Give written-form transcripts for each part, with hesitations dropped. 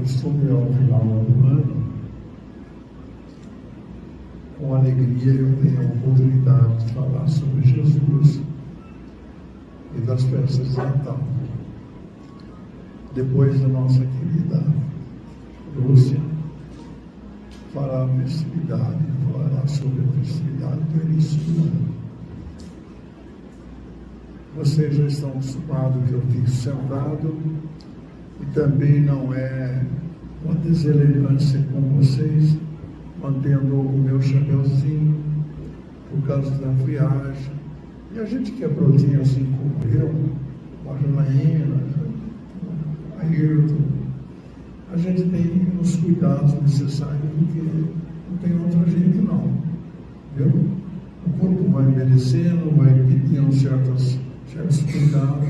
costume, ao final do ano, com alegria, eu tenho a oportunidade de falar sobre Jesus e das festas de Natal. Depois, a nossa querida Lúcia fará a festividade, falará sobre a festividade do início do ano. Vocês já estão acostumados que eu fique sentado, e também não é uma deselegância com vocês, mantendo o meu chapeuzinho por causa da friagem. E a gente que é brotinho assim como eu, a Janaína, a Ayrton, a gente tem os cuidados necessários, porque não tem outro jeito não, viu? O corpo vai envelhecendo, vai pedindo certos cuidados,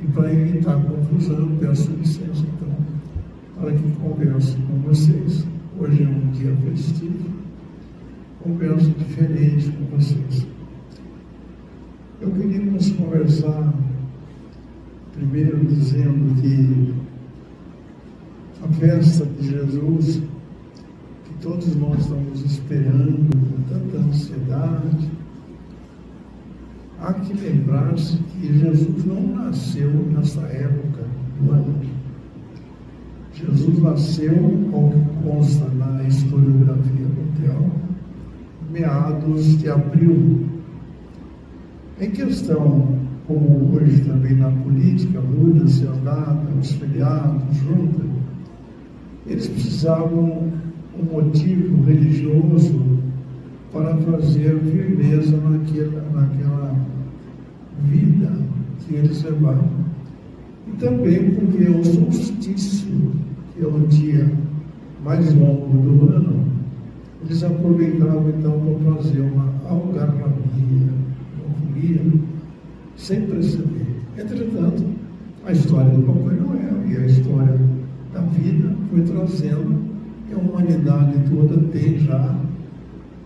e para evitar confusão, peço licença então, para que converse com vocês. Hoje é um dia festivo, converso diferente com vocês. Eu queríamos conversar primeiro dizendo que a festa de Jesus, que todos nós estamos esperando com tanta ansiedade, há que lembrar-se que Jesus não nasceu nessa época do ano. Jesus nasceu, ao que consta na historiografia mundial, meados de abril. Em questão, como hoje também na política, muda-se a data, os feriados, junta, eles precisavam um motivo religioso para fazer firmeza naquela vida que eles levavam. E também porque o solstício, que é o dia mais longo do ano, eles aproveitavam então para fazer uma algarrabia, uma folia, sem preceder. Entretanto, a história do Papai Noel e a história da vida foi trazendo, e a humanidade toda tem já,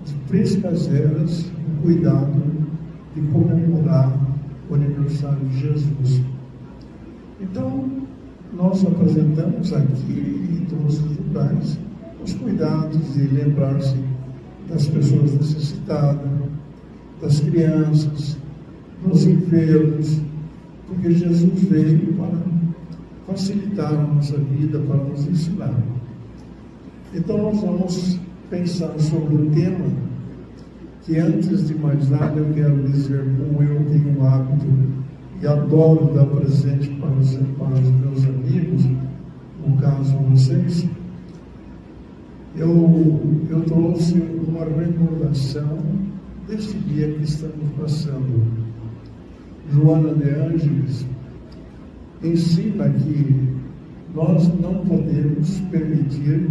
de frescas eras, o cuidado de comemorar o aniversário de Jesus. Então, nós apresentamos aqui em todos os lugares os cuidados de lembrar-se das pessoas necessitadas, das crianças, dos enfermos, porque Jesus veio para facilitar a nossa vida, para nos ensinar. Então, nós vamos pensar sobre um tema que, antes de mais nada, eu quero dizer como eu tenho um hábito e adoro dar presente para os meus amigos, no caso vocês. Eu trouxe uma recordação deste dia que estamos passando. Joana de Ângeles ensina que nós não podemos permitir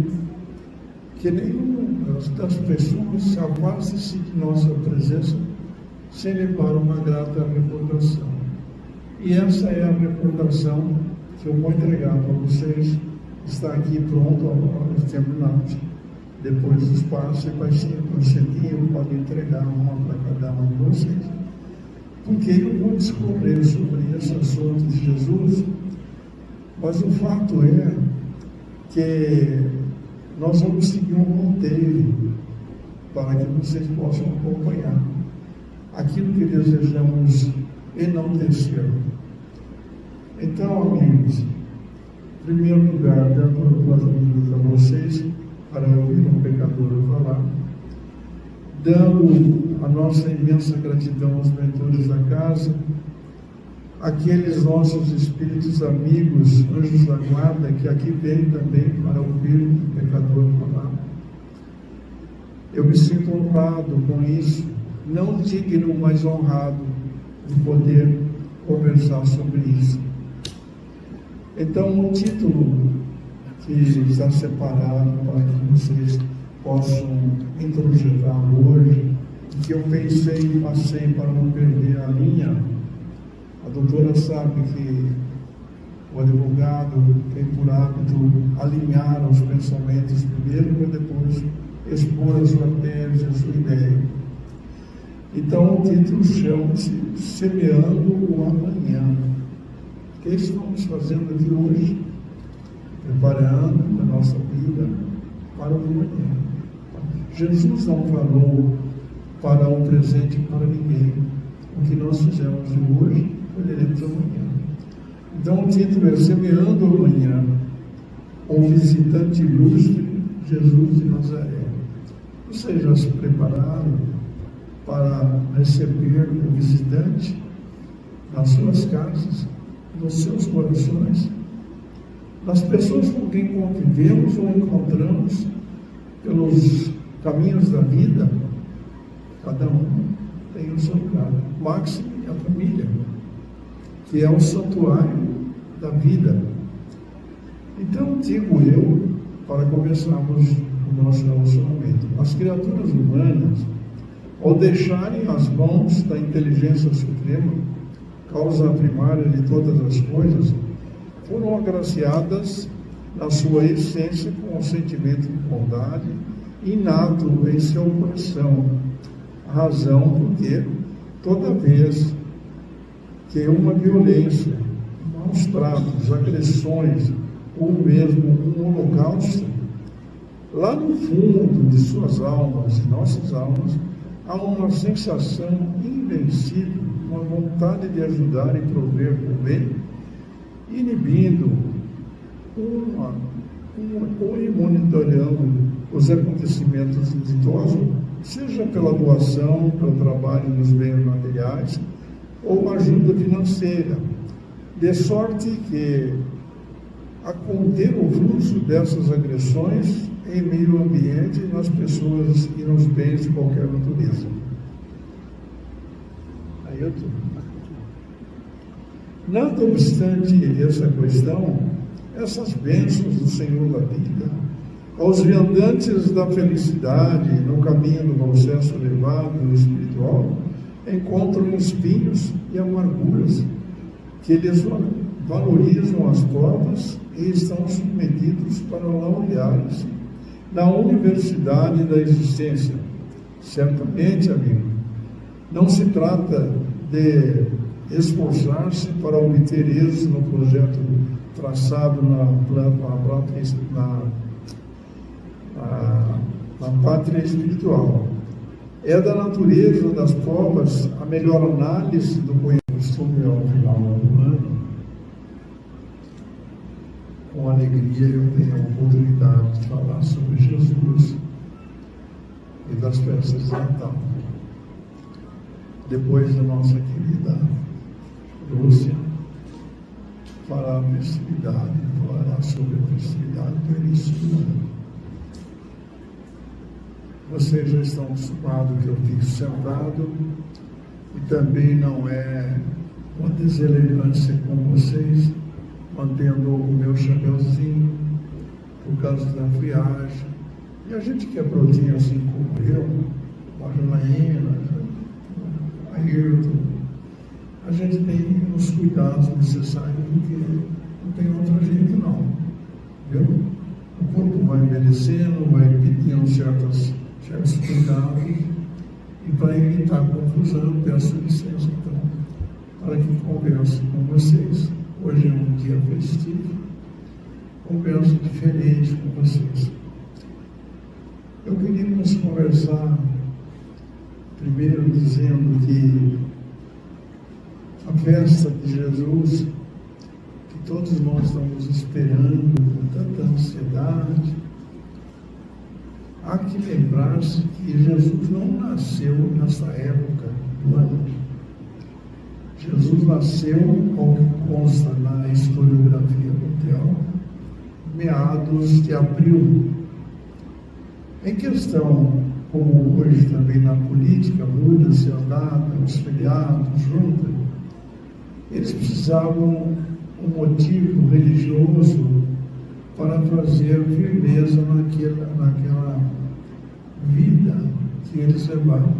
que nenhuma das pessoas se afaste de nossa presença sem levar uma grata recordação. E essa é a recordação que eu vou entregar para vocês. Está aqui pronto, agora terminamos. Depois do espaço, vai ser concedido, pode entregar uma para cada um de vocês. Porque eu vou discorrer sobre esse assunto de Jesus, mas o fato é que nós vamos seguir um roteiro para que vocês possam acompanhar aquilo que desejamos enaltecer. Então, amigos, em primeiro lugar, dando as bênçãos a vocês, para ouvir um pecador falar, dando a nossa imensa gratidão aos mentores da casa, aqueles nossos espíritos amigos, anjos da guarda, que aqui vêm também para ouvir um pecador falar. Eu me sinto honrado com isso, não digno, mas honrado de poder conversar sobre isso. Então, o título que está separado para que vocês possam introjetar hoje, que eu pensei e passei para não perder a linha. A doutora sabe que o advogado tem por hábito alinhar os pensamentos primeiro para depois expor a sua tese, a sua ideia. Então, o título chama-se Semeando o Amanhã. O que estamos fazendo aqui hoje? preparando a nossa vida para o amanhã. Jesus não falou para um presente para ninguém. O que nós fizemos hoje, colheremos amanhã. Então o título é Semeando Amanhã, um visitante ilustre, Jesus de Nazaré. Vocês já se prepararam para receber o visitante nas suas casas, nos seus corações, nas pessoas com quem convivemos ou encontramos pelos caminhos da vida? Cada um tem o seu lugar. Máximo é a família, que é o santuário da vida. Então, digo eu, para começarmos o nosso relacionamento, as criaturas humanas, ao deixarem as mãos da inteligência suprema, causa primária de todas as coisas, foram agraciadas na sua essência com o sentimento de bondade inato em seu coração. A razão porque toda vez que uma violência, maus tratos, agressões ou mesmo um holocausto, lá no fundo de suas almas, de nossas almas, há uma sensação invencível, uma vontade de ajudar e prover o bem, inibindo ou monitoreando os acontecimentos ditosos, seja pela doação, pelo trabalho nos bens materiais ou ajuda financeira, de sorte que a conter o fluxo dessas agressões em meio ambiente, nas pessoas e nos bens de qualquer natureza. Nada obstante essa questão, essas bênçãos do Senhor da vida, aos viandantes da felicidade no caminho do processo elevado espiritual, encontram espinhos e amarguras que lhes valorizam as provas e estão submetidos para laurear-se na universidade da existência. Certamente, amigo, não se trata de esforçar-se para obter êxito no projeto traçado na pátria espiritual. É da natureza das provas a melhor análise do costume ao final do ano. Com alegria eu tenho a oportunidade de falar sobre Jesus e das festas de Natal. Depois a nossa querida Lúcia fará a festividade, falará sobre a festividade do início do ano. Vocês já estão acostumados que eu fico sentado e também não é uma deselegância com vocês, mantendo o meu chapeuzinho por causa da friagem. E a gente que é brotinho assim como eu, a Janaína, a Ayrton, a gente tem os cuidados necessários, porque não tem outro jeito não. Viu? O corpo vai envelhecendo, vai pedindo certos cuidados, e para evitar confusão, peço licença então, para que converse com vocês. Hoje é um dia festivo, converso diferente com vocês. Eu queríamos conversar primeiro dizendo que a festa de Jesus, que todos nós estamos esperando com tanta ansiedade, há que lembrar-se que Jesus não nasceu nessa época do ano. Jesus nasceu, ao que consta na historiografia mundial, meados de abril. Em questão, como hoje também na política, muda-se a data, os feriados, junta, eles precisavam um motivo religioso para trazer firmeza naquela vida que eles levavam.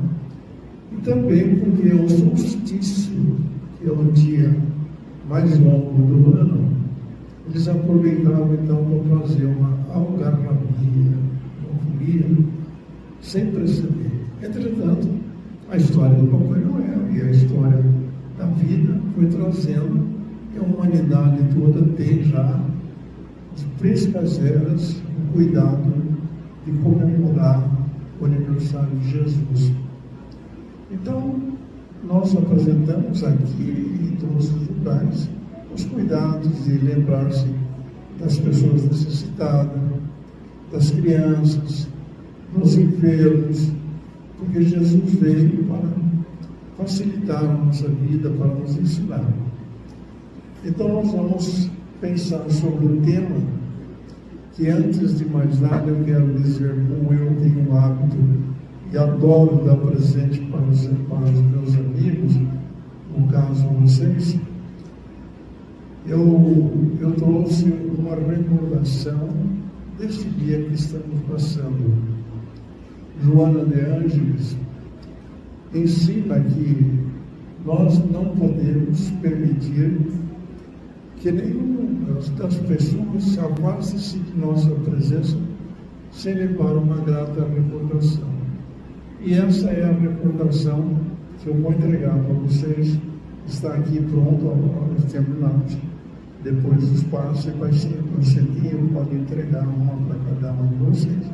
E também porque o solstício, que é o dia mais longo do ano, eles aproveitavam então para fazer uma algarrabia, uma folia, sem preceder. Entretanto, a história do Papai Noel e a história da vida foi trazendo, e a humanidade toda tem já as frescas eras, o cuidado de comemorar o aniversário de Jesus. Então, nós apresentamos aqui em todos os lugares os cuidados de lembrar-se das pessoas necessitadas, das crianças, dos enfermos, porque Jesus veio para facilitar a nossa vida, para nos ensinar. Então nós vamos pensar sobre o tema que, antes de mais nada, eu quero dizer como eu tenho um hábito e adoro dar presente para os meus amigos, no caso vocês. Eu trouxe uma recordação deste dia que estamos passando. Joana de Ângeles ensina que nós não podemos permitir que nenhuma das pessoas se afaste de nossa presença sem levar uma grata recordação. E essa é a recordação que eu vou entregar para vocês. Está aqui pronto, nós terminamos. Depois do espaço, vai ser eu pode entregar uma para cada um de vocês.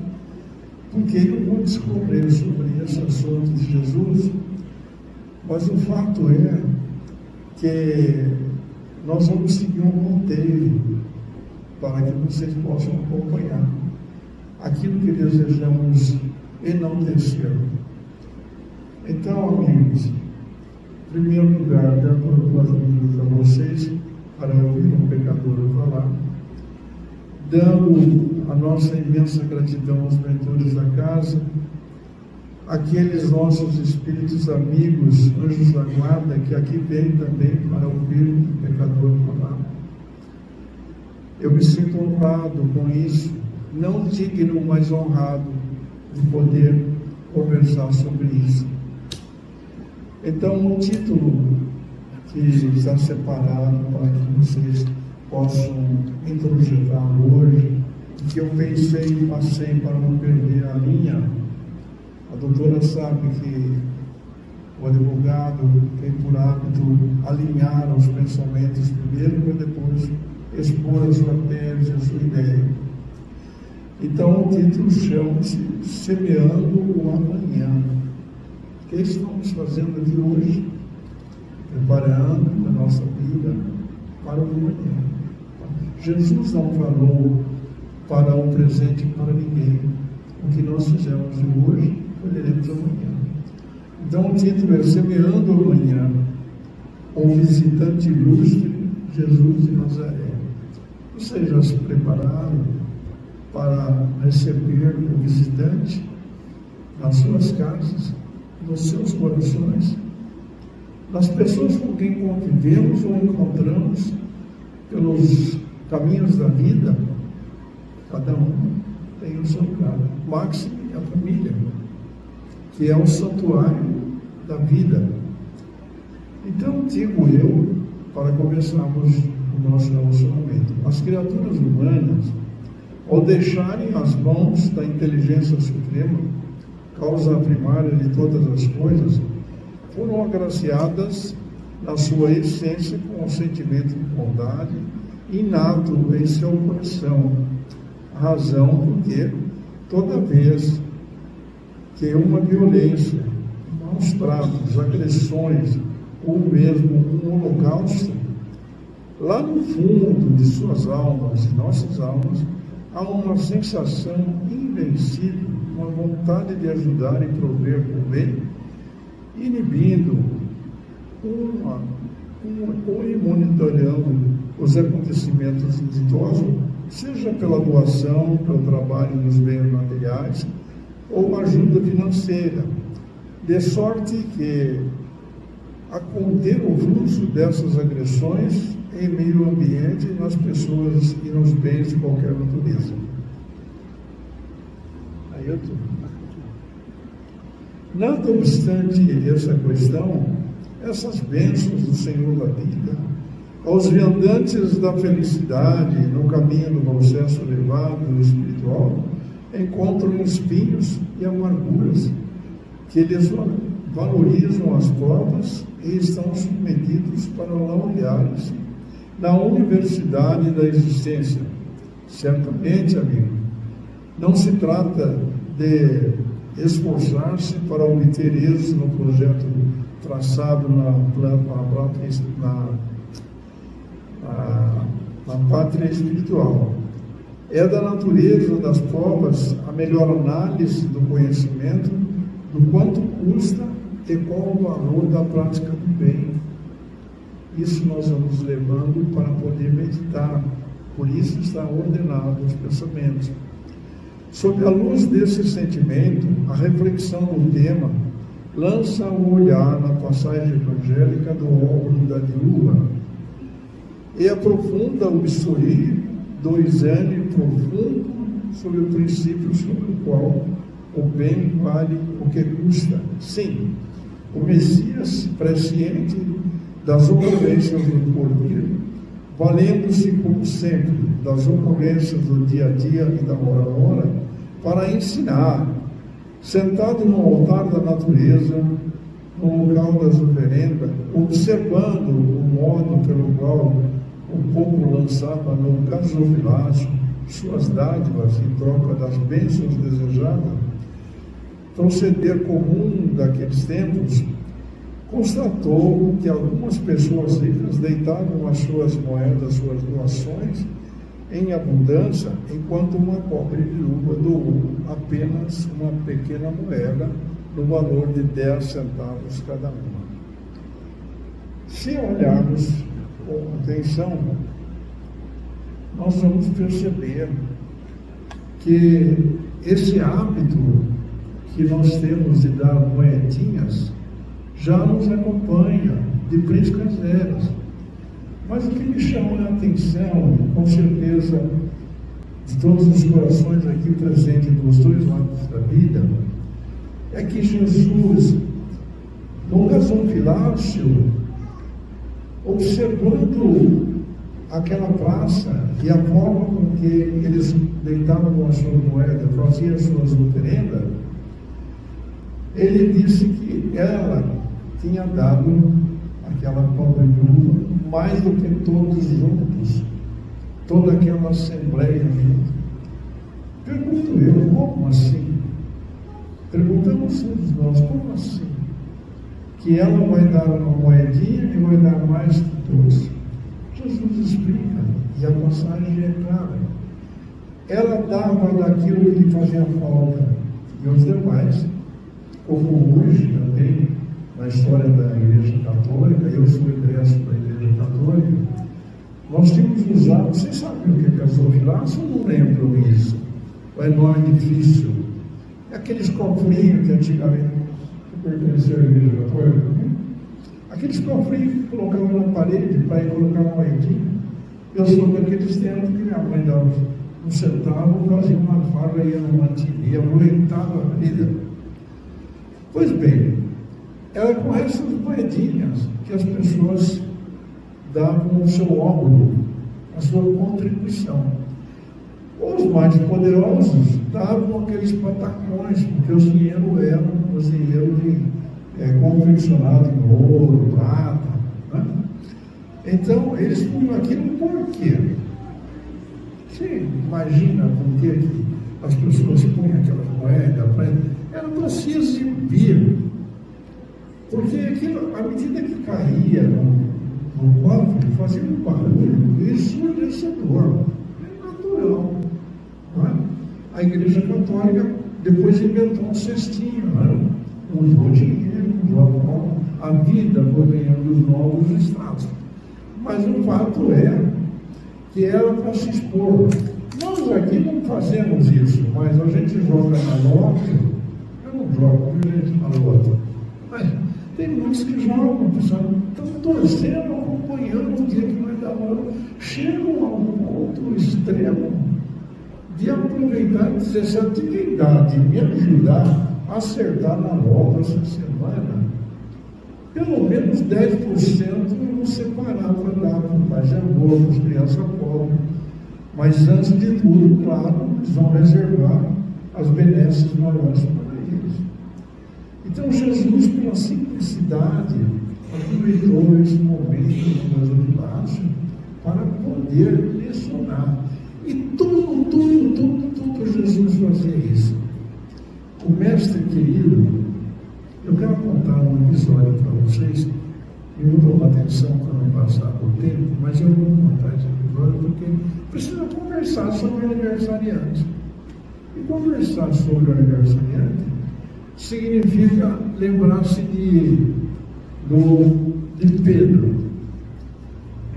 Porque eu vou discorrer sobre esse assunto de Jesus, mas o fato é que nós vamos seguir um roteiro para que vocês possam acompanhar aquilo que desejamos enaltecer. Então, amigos, em primeiro lugar, dando as mãos a vocês para ouvir um pecador falar, dando a nossa imensa gratidão aos mentores da casa, aqueles nossos espíritos amigos, anjos da guarda, que aqui vêm também para ouvir um pecador falar. Eu me sinto honrado com isso, não digno, mas honrado de poder conversar sobre isso. Então, o título que está separado para que vocês possam introjetar hoje, que eu pensei e passei para não perder a linha. A doutora sabe que o advogado tem por hábito alinhar os pensamentos primeiro para depois expor a sua tese, a sua ideia. Então o título chama-se Semeando o Amanhã. O que estamos fazendo aqui hoje? Preparando a nossa vida para o amanhã. Jesus não falou para um presente para ninguém. O que nós fizemos hoje, colheremos amanhã. Então o título é Semeando o Amanhã, um visitante ilustre, Jesus de Nazaré. Vocês já se prepararam para receber o visitante nas suas casas, nos seus corações? Das pessoas com quem convivemos ou encontramos pelos caminhos da vida, cada um tem o seu lugar. Máximo é a família, que é o santuário da vida. Então, digo eu, para começarmos o nosso relacionamento, as criaturas humanas, ao deixarem as mãos da inteligência suprema, causa primária de todas as coisas, foram agraciadas na sua essência com o sentimento de bondade inato em seu coração. A razão porque toda vez que uma violência, maus tratos, agressões ou mesmo um holocausto, lá no fundo de suas almas, de nossas almas, há uma sensação invencível, uma vontade de ajudar e prover o bem, inibindo ou monitoreando os acontecimentos exitosos, seja pela doação, pelo trabalho nos bens materiais ou ajuda financeira, de sorte que a conter o fluxo dessas agressões em meio ambiente, nas pessoas e nos bens de qualquer natureza. Aí eu estou. Nada obstante essa questão, essas bênçãos do Senhor da vida, aos viandantes da felicidade no caminho do processo elevado espiritual, encontram espinhos e amarguras que lhes valorizam as provas e estão submetidos para laurearem-se na universidade da existência, Certamente, amigo, não se trata de esforçar-se para obter êxito no projeto traçado na pátria espiritual. É da natureza das provas a melhor análise do conhecimento, do quanto custa e qual o valor da prática do bem. Isso nós vamos levando para poder meditar. Por isso está ordenado os pensamentos. Sob a luz desse sentimento, a reflexão do tema lança o olhar na passagem evangélica do óbolo da viúva e aprofunda o bisturi do exame profundo sobre o princípio sobre o qual o bem vale o que custa. Sim, o Messias, presciente das ocorrências do porvir, valendo-se, como sempre, das ocorrências do dia a dia e da hora a hora, para ensinar, sentado no altar da natureza, no local das oferendas, observando o modo pelo qual o povo lançava no gasofilácio suas dádivas em troca das bênçãos desejadas, proceder comum daqueles tempos, constatou que algumas pessoas ricas deitavam as suas moedas, suas doações, em abundância, enquanto uma pobre viúva doou apenas uma pequena moeda no valor de 10 centavos cada uma. Se olharmos com atenção, nós vamos perceber que esse hábito que nós temos de dar moedinhas já nos acompanha de priscas eras. Mas o que me chamou a atenção, com certeza, de todos os corações aqui presentes dos dois lados da vida, é que Jesus, no gasofilácio, observando aquela praça e a forma com que eles deitavam as suas moedas, faziam as suas oferendas, ele disse que ela tinha dado aquela pobre viúva mais do que todos juntos, toda aquela assembleia junto. Pergunto eu, como assim? Perguntamos todos nós, como assim? Que ela vai dar uma moedinha e vai dar mais que todos. Jesus explica, e a passagem é clara. Ela dava daquilo que lhe fazia falta, e os demais, como hoje também, na história da Igreja Católica, eu sou egresso da Igreja Católica, nós tínhamos usado, vocês sabem o que é gasofilácio? Eu não lembro isso, é nome difícil. É aqueles cofrinhos que antigamente pertenciam à Igreja Católica, né? Aqueles cofrinhos que colocavam na parede para ir colocar uma moedinha. Eu sou daqueles tempos que minha mãe dava um centavo, fazia uma farra e ia numa tia, aproveitava a vida. Pois bem, era com essas moedinhas que as pessoas davam o seu óbolo, a sua contribuição. Os mais poderosos davam aqueles patacões, porque os dinheiros eram os dinheiros confeccionados em ouro, prata, né? Então, eles punham aquilo por quê? Você imagina por que as pessoas punham aquelas moedas? Era para se exibir. Porque aquilo, à medida que caía no cofre, fazia um barulho ensurdecedor. É natural. Não é? A Igreja Católica depois inventou um cestinho, né? Usou dinheiro, usou a forma, a vida foi ganhando os novos estados. Mas o fato é que era para se expor. Nós aqui não fazemos isso, mas a gente joga na lote. Eu não jogo, a gente na lote. Mas tem muitos que jogam, pessoal, estão torcendo, acompanhando o dia que vai dar hora. Chegam a um ponto extremo de aproveitar e dizer, essa atividade me ajudar a acertar na loja essa semana, pelo menos 10% eu vou separar para dar para o pai de amor, para as crianças pobres. Mas antes de tudo, claro, eles vão reservar as benesses maiores para eles. Então Jesus, pela simplicidade, aproveitou esse momento do gasofilácio para poder lecionar. E todo Jesus fazia isso? O mestre querido, eu quero contar um episódio para vocês, e não dou atenção para não passar o tempo, mas eu vou contar esse episódio porque precisa conversar sobre o aniversariante. E conversar sobre o aniversariante significa lembrar-se de Pedro.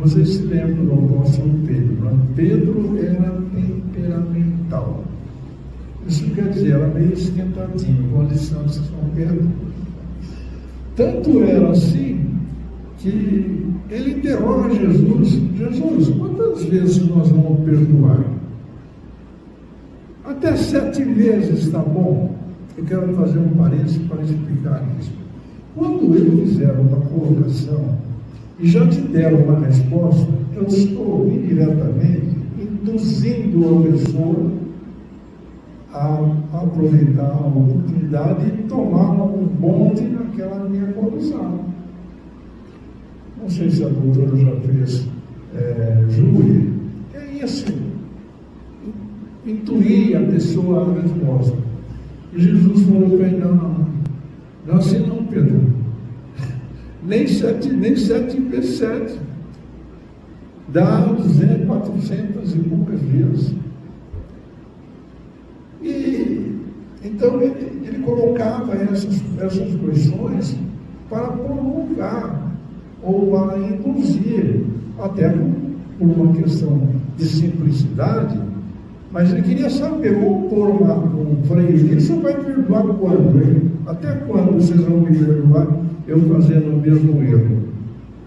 Vocês se lembram do apóstolo Pedro, não? Pedro era temperamental. Isso quer dizer, era meio esquentadinho, com a licença de São Pedro. Tanto era assim que ele interroga Jesus: Jesus, quantas vezes nós vamos perdoar? Até 7 vezes está bom? Eu quero fazer um parênteses para explicar isso. Quando eu fizer uma colocação e já te deram uma resposta, eu estou indiretamente induzindo a pessoa a aproveitar a oportunidade e tomar um bonde naquela minha condição. Não sei se a doutora já fez júri. É isso. Intuir a pessoa a resposta. E Jesus falou para ele: não assim não, Pedro. Nem 7 vezes 7. Dá 200, 400 e poucas vezes. E então ele colocava essas questões para provocar ou para induzir, até por uma questão de simplicidade, mas ele queria saber: vou pôr um freio nisso, vai perdoar quando? Hein? Até quando vocês vão me perdoar eu fazendo o mesmo erro?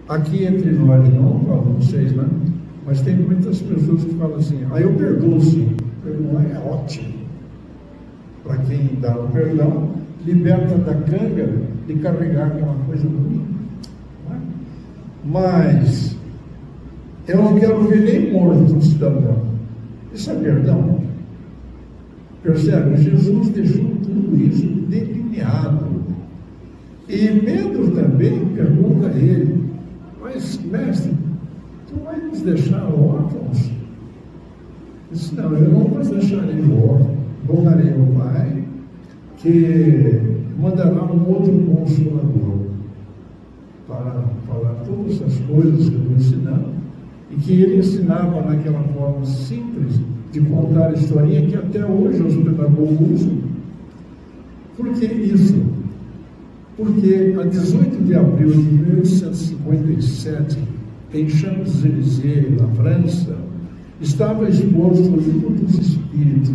Aqui entre nós, não falo vocês, né? Mas tem muitas pessoas que falam assim: eu perdoo sim. Perdoar é ótimo. Para quem dá o perdão, liberta da canga de carregar aquela coisa ruim. Né? Mas eu não quero ver nem morto um cidadão. Isso é perdão? Percebe? Jesus deixou tudo isso delineado. E Pedro também pergunta a ele: mas, mestre, tu vai nos deixar órfãos? Ele disse: não, eu não vos deixarei órfãos. Rogarei ao Pai que mandará um outro Consolador para falar todas as coisas que eu estou ensinando, e que ele ensinava naquela forma simples de contar a historinha que até hoje os pedagogos usam. Por que isso? Porque a 18 de abril de 1857, em Champs-Élysées, na França, estava exposto o livro dos Espíritos,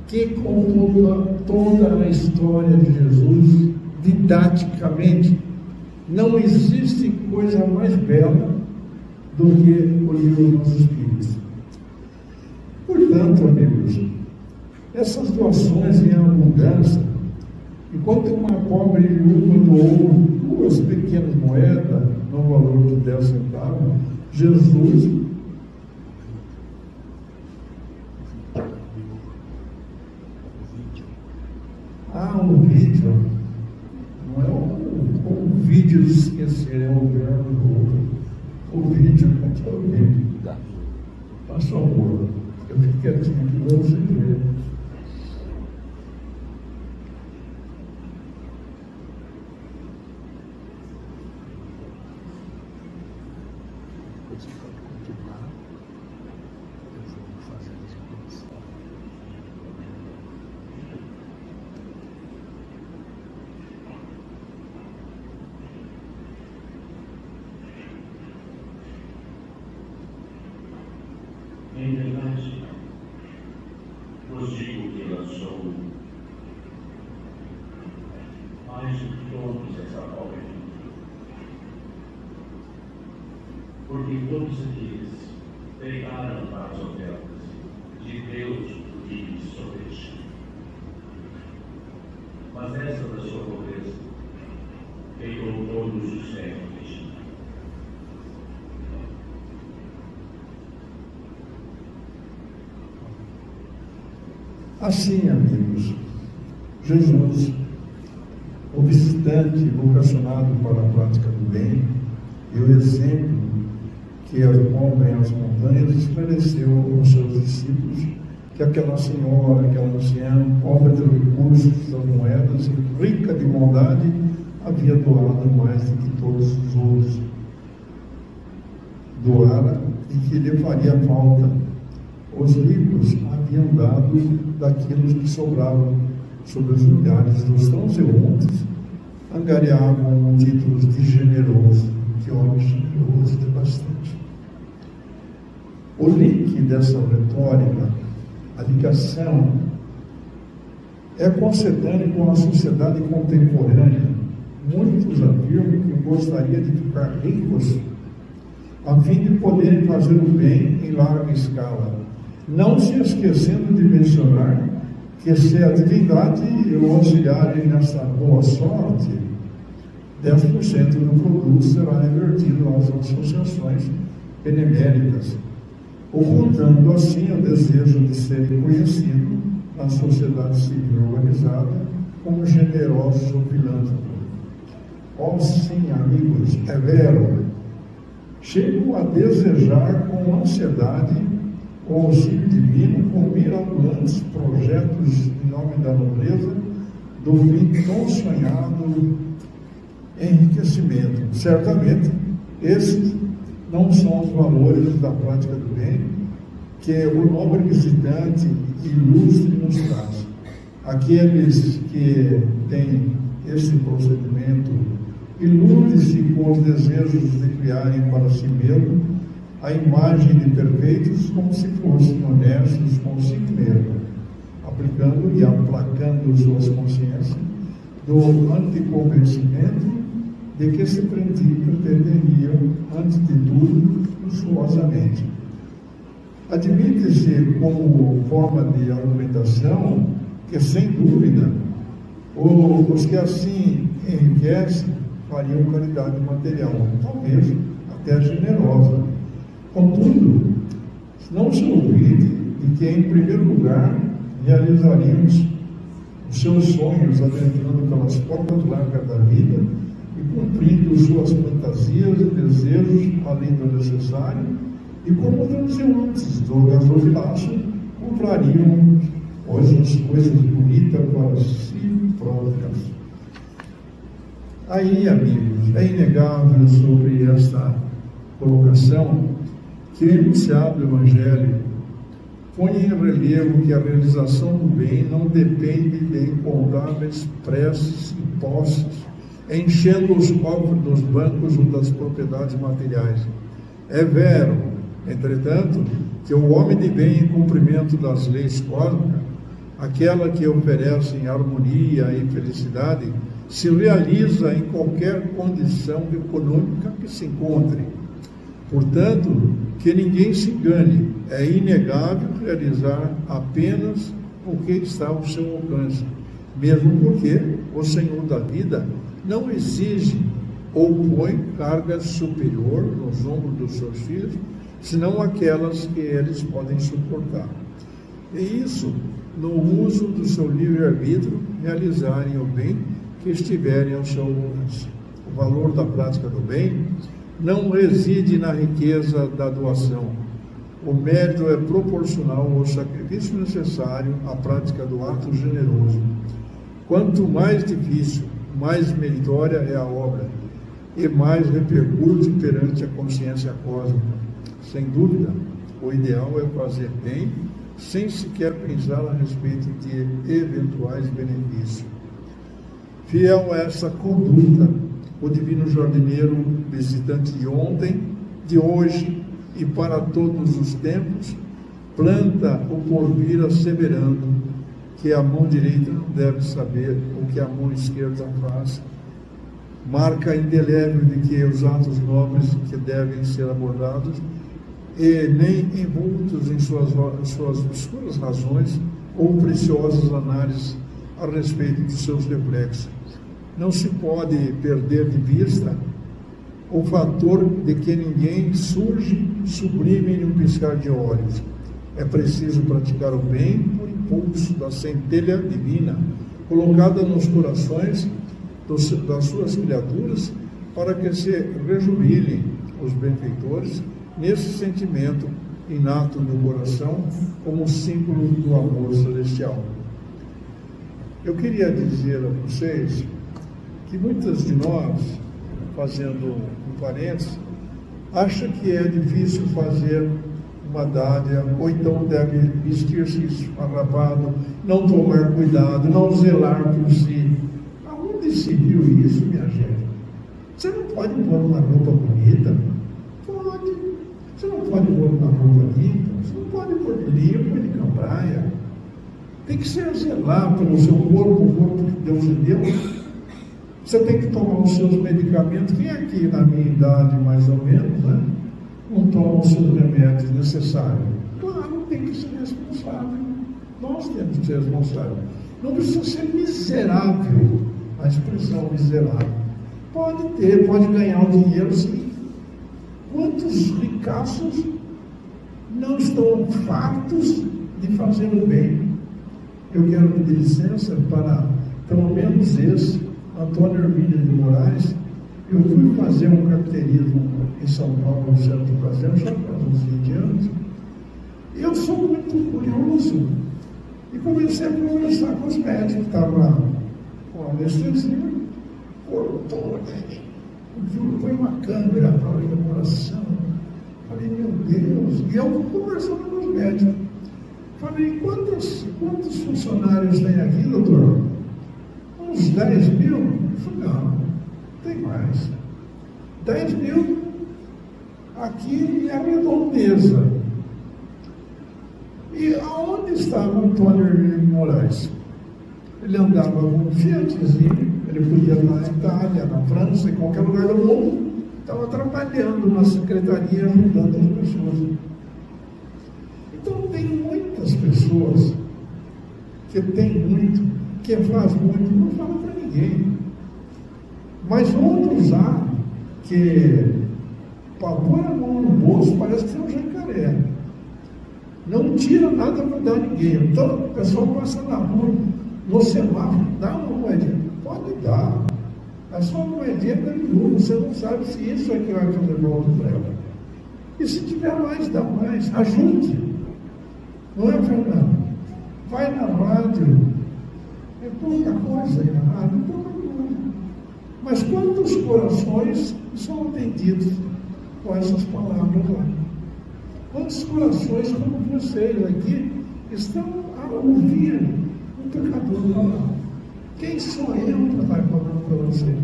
que conta toda a história de Jesus didaticamente. Não existe coisa mais bela do que o livro dos Espíritos. Portanto, amigos, essas doações em abundância, enquanto uma pobre viúva doou 2 pequenas moedas no valor de 10 centavos, Jesus um vídeo, não é um vídeo de esquecer, é o verbo. O vídeo é o vídeo. Faz favor, eu fico quietinho que não se vê. Em verdade, vos digo que eu sou mais do que todos essa pobre vida, porque todos aqueles pegaram para as ofertas de Deus o que lhes sobreviveu. Mas essa da sua pobreza pegou todos os séculos. Assim, amigos, Jesus, o visitante vocacionado para a prática do bem, e o exemplo que as montanhas esclareceu aos seus discípulos que aquela senhora, aquela anciã, pobre de recursos das moedas e rica de bondade, havia doado mais do que todos os outros doara e que lhe faria falta. Os ricos haviam dado daquilo que sobrava. Sobre os lugares dos transeuntes angariavam títulos de generoso, que homem generoso é bastante. O link dessa retórica, a ligação, é concedendo com a sociedade contemporânea. Muitos afirmam que gostariam de ficar ricos a fim de poderem fazer o bem em larga escala, não se esquecendo de mencionar que se a divindade o auxiliarem nessa boa sorte, 10% do produto será revertido às associações beneméritas, ocultando assim o desejo de ser conhecido na sociedade civil organizada como generosos ou filântropos. Oh sim, amigos, é vero, chegam a desejar com ansiedade o auxílio divino, com mirabolantes projetos em nome da nobreza, do fim tão sonhado enriquecimento. Certamente, esses não são os valores da prática do bem que o nobre visitante ilustre nos traz. Aqueles que têm esse procedimento iludem-se com os desejos de criarem para si mesmo a imagem de perfeitos como se fossem honestos consigo mesmo, aplicando e aplacando suas consciências do anticonvencimento de que se pretenderiam, antes de tudo, luxuosamente. Admite-se como forma de argumentação que, sem dúvida, os que assim enriquecem fariam caridade material, talvez até generosa. Contudo, não se olvide de que, em primeiro lugar, realizaríamos os seus sonhos adentrando pelas portas largas da vida e cumprindo suas fantasias e desejos além do necessário, e como transeuntes do gasofilaço, comprariam coisas bonitas para si próprias. Aí, amigos, é inegável sobre esta colocação que o enunciado do Evangelho põe em relevo que a realização do bem não depende de incontáveis preces e posses, enchendo os cofres dos bancos ou das propriedades materiais. É vero, entretanto, que o homem de bem em cumprimento das leis cósmicas, aquela que oferece harmonia e felicidade, se realiza em qualquer condição econômica que se encontre. Portanto, que ninguém se engane, é inegável realizar apenas o que está ao seu alcance, mesmo porque o Senhor da vida não exige ou põe carga superior nos ombros dos seus filhos, senão aquelas que eles podem suportar. E isso, no uso do seu livre-arbítrio, realizarem o bem que estiverem ao seu alcance. O valor da prática do bem não reside na riqueza da doação. O mérito é proporcional ao sacrifício necessário à prática do ato generoso. Quanto mais difícil, mais meritória é a obra e mais repercute perante a consciência cósmica. Sem dúvida, o ideal é fazer bem sem sequer pensar a respeito de eventuais benefícios. Fiel a essa conduta, o divino jardineiro, visitante de ontem, de hoje e para todos os tempos, planta o porvir asseverando que a mão direita não deve saber o que a mão esquerda faz. Marca indelével de que os atos nobres que devem ser abordados e nem envoltos em suas obscuras razões ou preciosas análises a respeito de seus reflexos. Não se pode perder de vista o fator de que ninguém surge sublime num piscar de olhos. É preciso praticar o bem por impulso da centelha divina, colocada nos corações das suas criaturas, para que se rejubilem os benfeitores nesse sentimento inato no coração, como um símbolo do amor celestial. Eu queria dizer a vocês que muitas de nós, fazendo um parênteses, acham que é difícil fazer uma dádiva, ou então deve vestir-se esfarrapado, não tomar cuidado, não zelar por si. Aonde se viu isso, minha gente? Você não pode pôr uma roupa bonita? Pode. Você não pode pôr uma roupa limpa? Você não pode pôr limpo de cambraia. Tem que ser zelar pelo seu corpo, o corpo que Deus lhe deu. Você tem que tomar os seus medicamentos. Quem aqui, na minha idade, mais ou menos, né, não toma os seus remédios necessários? Claro, tem que ser responsável. Nós temos que ser responsáveis. Não precisa ser miserável. A expressão miserável. Pode ter, pode ganhar o dinheiro, sim. Quantos ricaços não estão fartos de fazer o bem? Eu quero pedir licença para, pelo menos esse, Antônio Hermínio de Moraes. Eu fui fazer um carteirismo em São Paulo, no Centro do Brasil, já faz uns 20 anos. E eu sou muito curioso. E comecei a conversar com os médicos que estavam com anestesia. Cortou, foi uma câmera para a inauguração. Falei, meu Deus. E eu conversando com os médicos. Falei, quantos funcionários tem aqui, doutor? Uns 10 mil? Ele falou, não, tem mais. 10 mil aqui e a redondeza. E aonde estava Antônio Hermínio de Moraes? Ele andava com um Fiatzinho, ele podia estar na Itália, na França, em qualquer lugar do mundo, estava trabalhando na secretaria, ajudando as pessoas. Então, tem muitas pessoas que têm muito, que faz muito, não fala para ninguém. Mas outros há que, para pôr a mão no bolso, parece que é um jacaré. Não tira nada para dar a ninguém. Então, o pessoal passa na rua, no semáforo, dá uma moedinha. Pode dar. É só uma moedinha da nenhuma. Você não sabe se isso é que vai fazer volta para ela. E se tiver mais, dá mais. Ajude. Não é, Fernando? Vai na rádio. É pouca coisa aí na rádio, pouca coisa. Mas quantos corações são atendidos com essas palavras lá? Quantos corações como vocês aqui estão a ouvir um pecador falar? Quem sou eu para estar falando para você?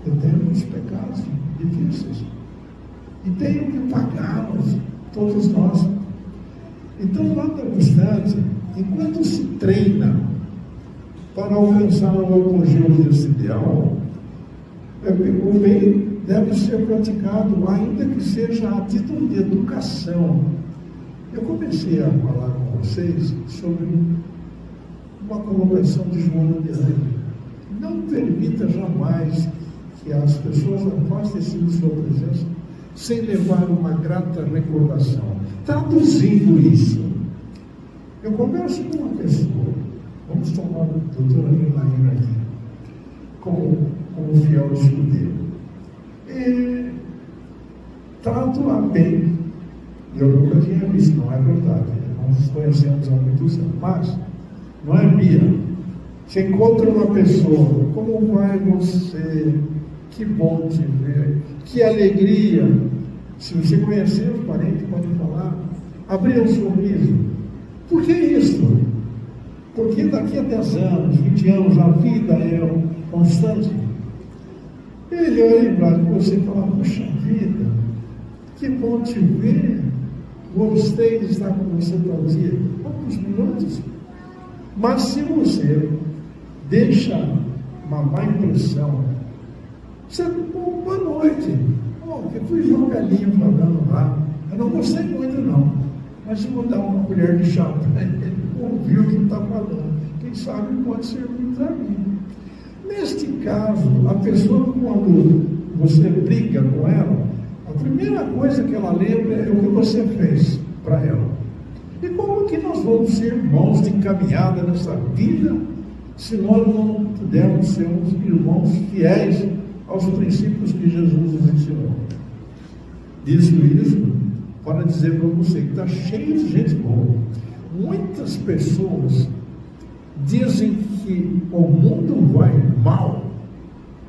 Eu tenho muitos pecados difíceis e tenho que pagá-los, todos nós. Então, nada obstante, enquanto se treina para alcançar o apogeu desse ideal, o bem deve ser praticado, ainda que seja a título de educação. Eu comecei a falar com vocês sobre uma colocação de Joana de Ângeles. Não permita jamais que as pessoas afastem-se de sua presença sem levar uma grata recordação. Traduzindo isso, eu converso com uma pessoa, vamos tomar a doutora Milaína aqui, como fiel escudeiro. E trato-a bem. Eu nunca tinha visto, não é verdade. Nós nos conhecemos há muitos anos. Mas, não é, Bia? Você encontra uma pessoa, como vai você? Que bom te ver, que alegria. Se você conhecer os parentes, pode falar, abrir um sorriso. Por que isso? Porque daqui a 10 anos, 20 anos, a vida é constante. Ele vai lembrar de você e falar, puxa vida, que bom te ver, gostei de estar com você tal dia, poucos minutos. Mas se você deixa uma má impressão, você, boa noite, que fui João Galinho falando lá, eu não gostei muito não, mas eu vou dar uma colher de chá para ele ouvir o que está falando, quem sabe pode servir para mim. Neste caso, a pessoa, quando você briga com ela, a primeira coisa que ela lembra é o que você fez para ela. E como que nós vamos ser irmãos de caminhada nessa vida, se nós não pudermos ser uns irmãos fiéis aos princípios que Jesus nos ensinou? Dito isso, para dizer para você que está cheio de gente boa. Muitas pessoas dizem que o mundo vai mal,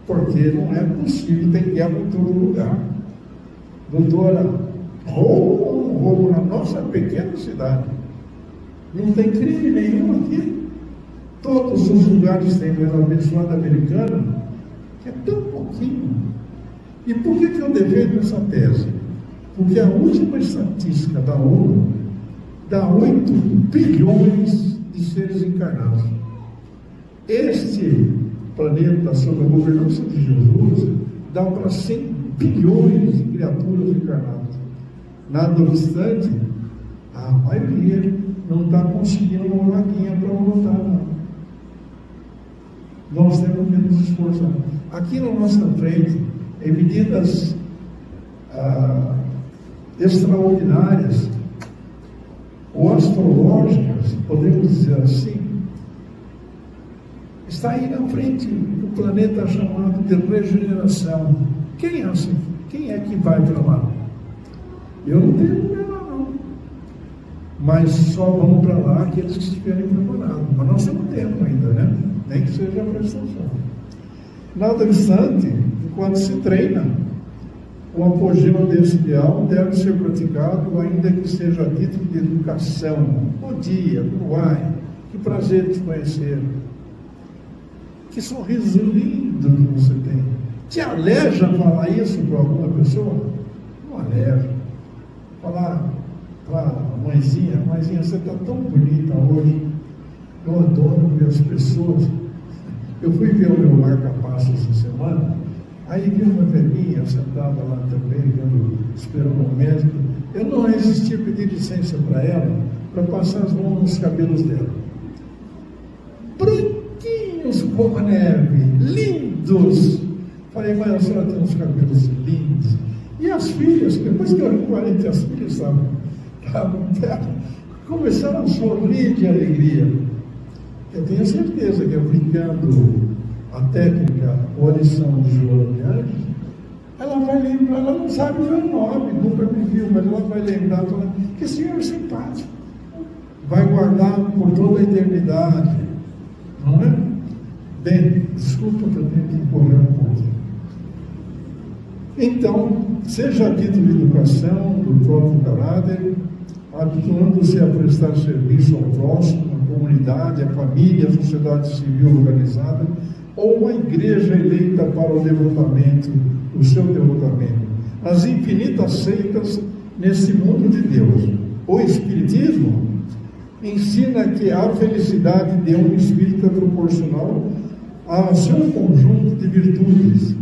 porque não é possível, tem guerra em todo lugar. Doutora, roubo na nossa pequena cidade. Não tem crime nenhum aqui. Todos os lugares têm, mas a abençoada americana, que é tão pouquinho. E por que eu defendo essa tese? Porque a última estatística da ONU dá 8 bilhões de seres encarnados. Este planeta, sob a governança de Jesus, dá para 100 bilhões de criaturas encarnadas. Nada obstante, a maioria não está conseguindo uma vaguinha para votar, não. Nós temos que nos esforçar. Aqui na nossa frente, em medidas extraordinárias ou astrológicas, podemos dizer assim, está aí na frente o planeta chamado de regeneração. Quem é assim? Quem é que vai para lá? Eu não tenho lugar lá, não. Mas só vão para lá aqueles que estiverem preparados. Mas nós temos tempo ainda, né? Nem que seja a prestação. Nada obstante, enquanto se treina, o apogeu desse ideal deve ser praticado, ainda que seja a título de educação. Bom dia, como vai? Que prazer te conhecer. Que sorriso lindo que você tem. Te aleja falar isso para alguma pessoa? Não aleja. Falar para a mãezinha, você está tão bonita hoje. Eu adoro ver as pessoas. Eu fui ver o meu marca-passo essa semana, aí vi uma velhinha sentada lá também, esperando o médico. Eu não resisti a pedir licença para ela, para passar as mãos nos cabelos dela. Branquinhos como a neve, lindos. Falei, mas a senhora tem uns cabelos lindos. E as filhas, depois que eu reparei, as filhas estavam perto, começaram a sorrir de alegria. Eu tenho certeza que aplicando a técnica ou a lição de Joana de Anjos, ela vai lembrar, ela não sabe o meu nome, nunca me viu, mas ela vai lembrar, falar, que senhor simpático, vai guardar por toda a eternidade, não é? Bem, desculpa que eu tenho que correr um pouquinho. Então, seja a título de educação, do próprio caráter, habituando-se a prestar serviço ao próximo, à comunidade, à família, à sociedade civil organizada, ou uma igreja eleita para o devotamento, o seu devotamento, as infinitas seitas nesse mundo de Deus. O Espiritismo ensina que a felicidade de um espírito é proporcional ao seu conjunto de virtudes.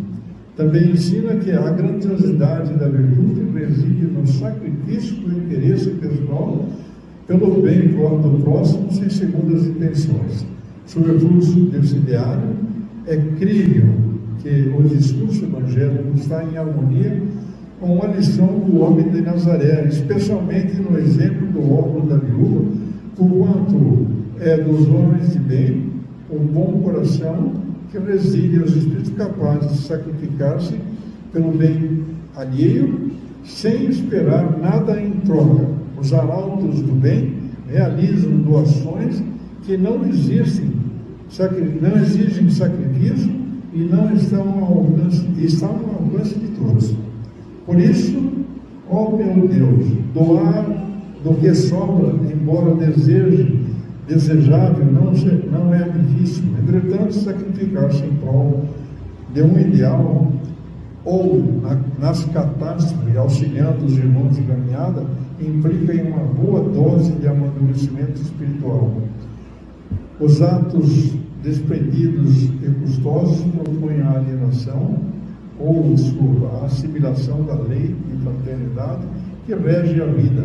Também ensina que a grandiosidade da virtude reside no sacrifício do interesse pessoal pelo bem do próximo sem segundas intenções. Sob o fluxo desse ideário, é crível que o discurso evangélico está em harmonia com a lição do homem de Nazaré, especialmente no exemplo do óbolo da viúva, por quanto é dos homens de bem, o bom coração que reside aos espíritos capazes de sacrificar-se pelo bem alheio, sem esperar nada em troca. Os arautos do bem realizam doações que não exigem sacrifício e não estão ao alcance de todos. Por isso, ó meu Deus, doar do que sobra, embora desejável, não é difícil. Entretanto, sacrificar-se em prol de um ideal ou nas catástrofes, auxiliando os irmãos de caminhada, implica em uma boa dose de amadurecimento espiritual. Os atos desprendidos e custosos propõem a alienação, a assimilação da lei de fraternidade que rege a vida.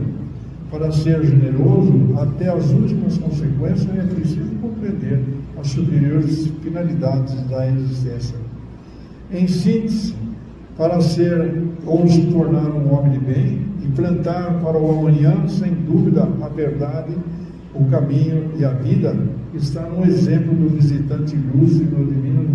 Para ser generoso, até as últimas consequências, é preciso compreender as superiores finalidades da existência. Em síntese, para ser ou se tornar um homem de bem e plantar para o amanhã, sem dúvida, a verdade, o caminho e a vida, está no exemplo do visitante ilustre do divino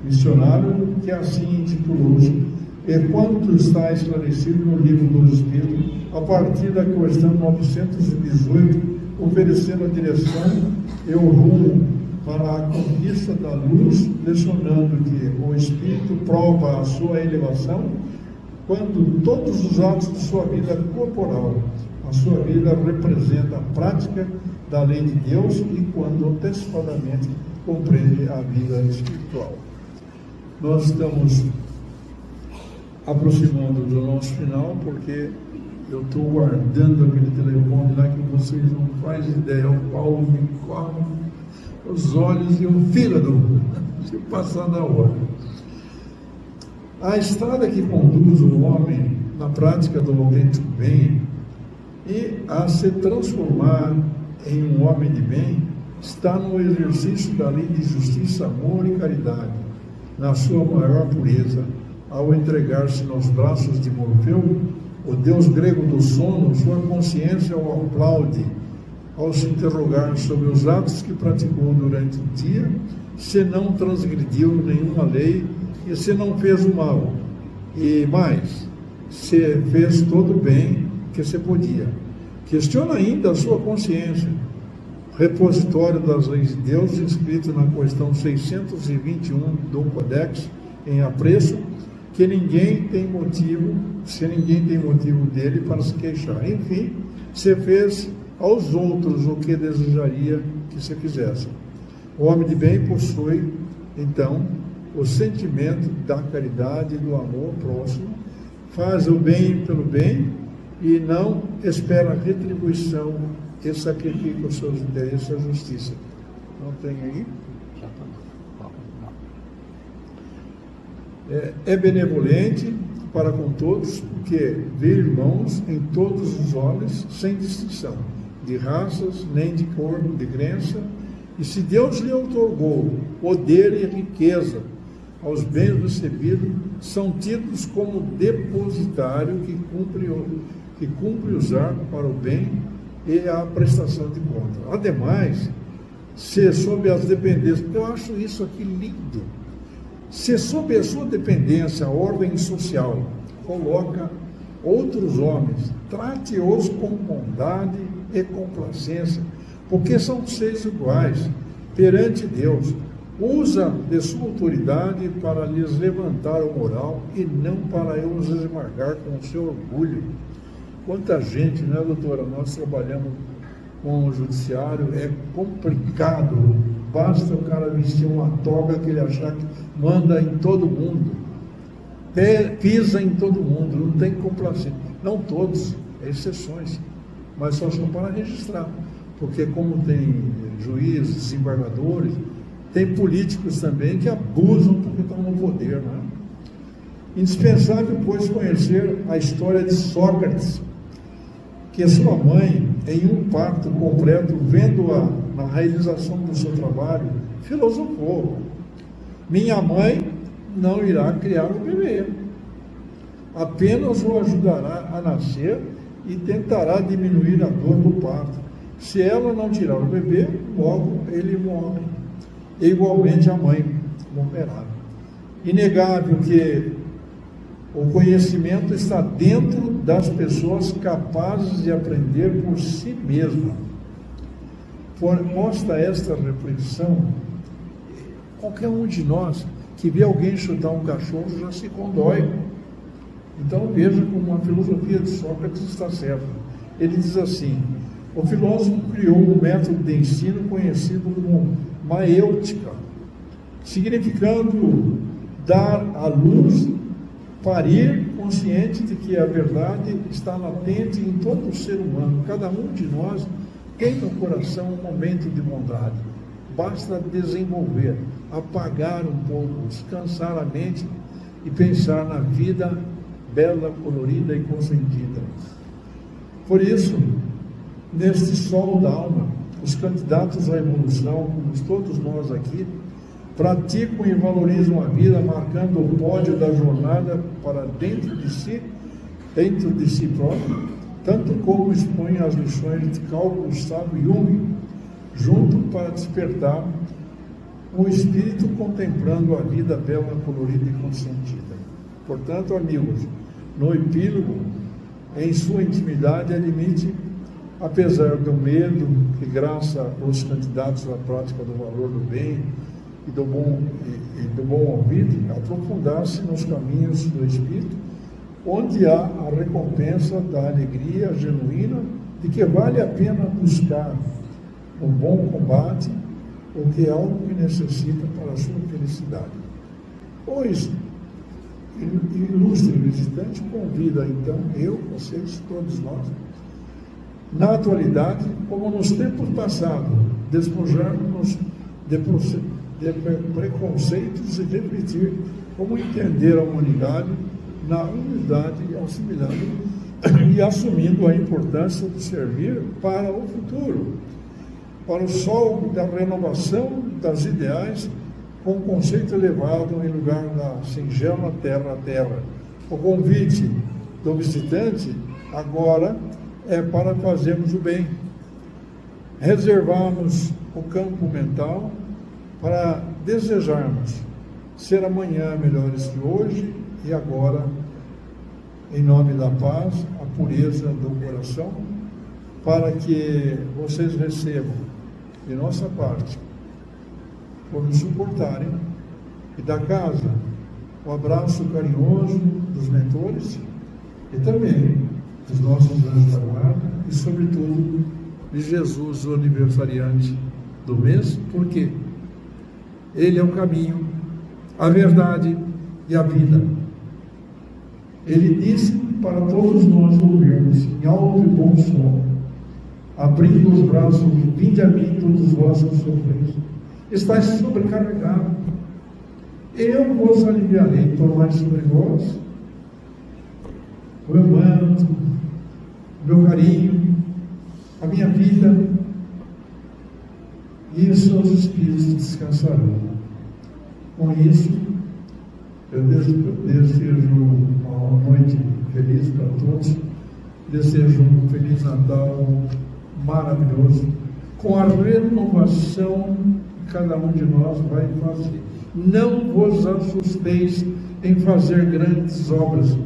missionário, que assim intitulou-se e quanto está esclarecido no livro dos Espíritos, a partir da questão 918, oferecendo a direção e o rumo para a conquista da luz, lecionando que o Espírito prova a sua elevação quando todos os atos de sua vida corporal, a sua vida representa a prática da lei de Deus e quando antecipadamente compreende a vida espiritual. Nós estamos aproximando do nosso final, porque eu estou guardando aquele telefone lá que vocês não fazem ideia. O Paulo me corre os olhos e o fígado se passar da hora. A estrada que conduz o homem na prática do autêntico bem e a se transformar em um homem de bem está no exercício da lei de justiça, amor e caridade, na sua maior pureza, ao entregar-se nos braços de Morfeu, o deus grego do sono. Sua consciência o aplaude ao se interrogar sobre os atos que praticou durante o dia, se não transgrediu nenhuma lei e se não fez o mal, e mais, se fez todo o bem que se podia. Questiona ainda a sua consciência, repositório das leis de Deus, inscrito na questão 621 do Codex, em apreço, que ninguém tem motivo, se ninguém tem motivo dele para se queixar. Enfim, se fez aos outros o que desejaria que se fizesse. O homem de bem possui, então, o sentimento da caridade e do amor próximo, faz o bem pelo bem e não espera retribuição e sacrifica os seus interesses à justiça. Não tem aí? É benevolente para com todos, porque vê irmãos em todos os homens, sem distinção de raças, nem de cor, de crença, e se Deus lhe outorgou poder e riqueza aos bens recebidos, são tidos como depositário que cumpre usar para o bem e a prestação de conta. Ademais, se sob as dependências, eu acho isso aqui lindo, se sob a sua dependência a ordem social coloca outros homens, trate-os com bondade e complacência, porque são seres iguais perante Deus. Usa de sua autoridade para lhes levantar o moral e não para os esmagar com o seu orgulho. Quanta gente, né, doutora? Nós trabalhamos com o judiciário, é complicado. Basta o cara vestir uma toga que ele achar que manda em todo mundo, pisa em todo mundo, não tem complacência. Não todos, exceções, mas só são para registrar, porque como tem juízes, desembargadores, tem políticos também que abusam porque estão no poder, né? Indispensável, pois, conhecer a história de Sócrates, que sua mãe, em um parto completo, vendo-a na realização do seu trabalho, filosofou: minha mãe não irá criar o bebê, apenas o ajudará a nascer e tentará diminuir a dor do parto. Se ela não tirar o bebê, logo ele morre. E igualmente a mãe morrerá. Inegável que o conhecimento está dentro das pessoas capazes de aprender por si mesma. Posta esta reflexão, qualquer um de nós que vê alguém chutar um cachorro já se condói. Então veja como a filosofia de Sócrates está certa. Ele diz assim: o filósofo criou um método de ensino conhecido como maêutica, significando dar à luz, parir, consciente de que a verdade está latente em todo o ser humano. Cada um de nós tem no coração um momento de bondade. Basta desenvolver, apagar um pouco, descansar a mente e pensar na vida bela, colorida e consentida. Por isso, neste sol da alma, os candidatos à evolução, como todos nós aqui, praticam e valorizam a vida, marcando o pódio da jornada para dentro de si próprio, tanto como expõem as lições de Carl Gustav Jung, junto para despertar o espírito contemplando a vida bela, colorida e consentida. Portanto, amigos, no epílogo, em sua intimidade, admite, apesar do medo que graça aos candidatos à prática do valor do bem e do bom ouvido, aprofundar-se nos caminhos do Espírito, onde há a recompensa da alegria genuína de que vale a pena buscar um bom combate, ou que é algo que necessita para a sua felicidade. Pois, ilustre visitante, convida então eu, vocês, todos nós, na atualidade, como nos tempos passados, despojarmos de preconceitos e refletir como entender a humanidade na humildade e auxiliando e assumindo a importância de servir para o futuro, para o sol da renovação das ideais, com um conceito elevado em lugar da singela terra a terra. O convite do visitante agora é para fazermos o bem, reservarmos o campo mental para desejarmos ser amanhã melhores que hoje e agora, em nome da paz, a pureza do coração, para que vocês recebam de nossa parte, por nos suportarem, e da casa, o abraço carinhoso dos mentores e também dos nossos anjos da guarda e, sobretudo, de Jesus, o aniversariante do mês, porque Ele é o caminho, a verdade e a vida. Ele disse para todos nós ouvirmos em alto e bom som, abrindo os braços, vinde a mim todos vós que sofreis, estáis sobrecarregados, eu vos aliviarei, tomai sobre vós o meu manto, o meu carinho, a minha vida, e os seus espíritos descansarão. Com isso, eu desejo uma noite feliz para todos, desejo um Feliz Natal maravilhoso, com a renovação que cada um de nós vai fazer. Não vos assusteis em fazer grandes obras,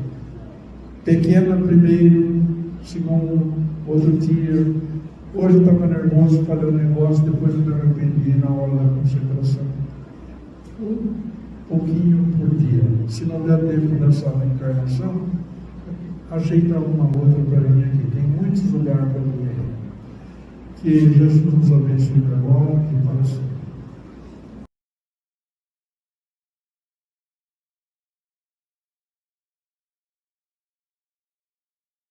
pequena primeiro, segundo, outro dia. Hoje eu estava nervoso, falei um negócio, depois eu me arrependi na hora da concentração. Um pouquinho por dia. Se não der tempo dessa encarnação, ajeita alguma outra para mim aqui. Tem muitos lugares para mim. Que Jesus nos abençoe agora e para sempre.